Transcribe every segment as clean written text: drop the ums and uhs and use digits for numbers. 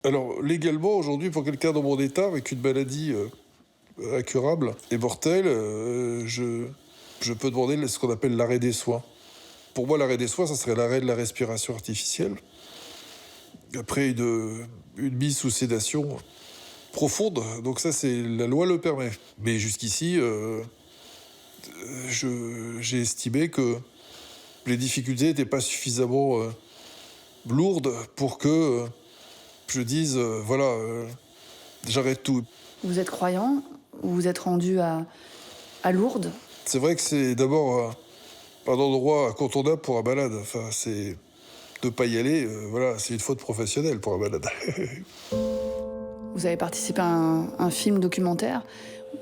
Alors, légalement, aujourd'hui, pour quelqu'un dans mon état, avec une maladie incurable et mortelle, je peux demander ce qu'on appelle l'arrêt des soins. Pour moi, l'arrêt des soins, ça serait l'arrêt de la respiration artificielle. Après une mise sous sédation profonde, donc ça, la loi le permet. Mais jusqu'ici, j'ai estimé que les difficultés n'étaient pas suffisamment lourdes pour que je dise, voilà, j'arrête tout. Vous êtes croyant, vous vous êtes rendu à Lourdes. C'est vrai que c'est d'abord un endroit incontournable pour un malade. Enfin, c'est de pas y aller, voilà, c'est une faute professionnelle pour un malade. Vous avez participé à un film documentaire.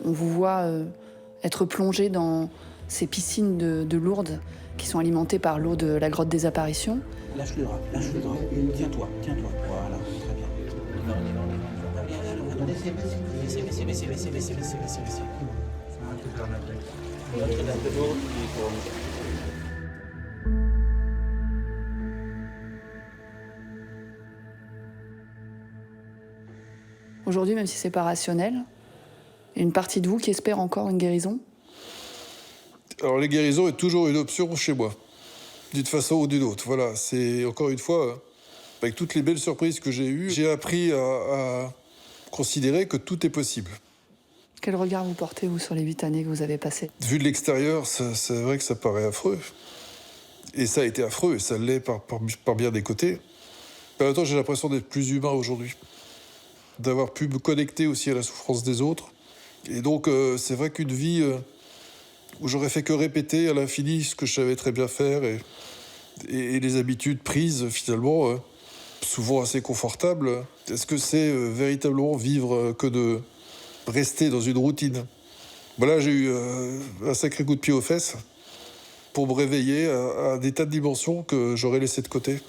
On vous voit être plongé dans ces piscines de Lourdes qui sont alimentées par l'eau de la grotte des apparitions. Lâche le drap, lâche le drap. Tiens-toi, tiens-toi. Voilà, très bien. Baissez, baissez. Rentrez d'un peu d'eau, il faut remonter. Aujourd'hui, même si c'est pas rationnel, il y a une partie de vous qui espère encore une guérison. Alors, les guérisons est toujours une option chez moi, d'une façon ou d'une autre. Voilà, c'est encore une fois, avec toutes les belles surprises que j'ai eues, j'ai appris à considérer que tout est possible. Quel regard vous portez, vous, sur les 8 années que vous avez passées? Vu de l'extérieur, c'est vrai que ça paraît affreux. Et ça a été affreux, et ça l'est par bien des côtés. Mais en même temps, j'ai l'impression d'être plus humain aujourd'hui, d'avoir pu me connecter aussi à la souffrance des autres. Et donc, c'est vrai qu'une vie où j'aurais fait que répéter à l'infini ce que je savais très bien faire et les habitudes prises, finalement, souvent assez confortables, est-ce que c'est véritablement vivre que de rester dans une routine? Voilà, j'ai eu un sacré coup de pied aux fesses pour me réveiller à des tas de dimensions que j'aurais laissées de côté.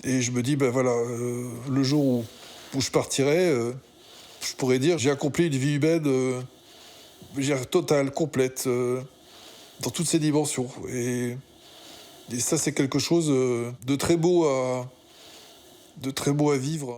Et je me dis, ben voilà, le jour où je partirai, je pourrais dire, j'ai accompli une vie humaine je veux dire, totale, complète, dans toutes ses dimensions. Et ça, c'est quelque chose de très beau à vivre.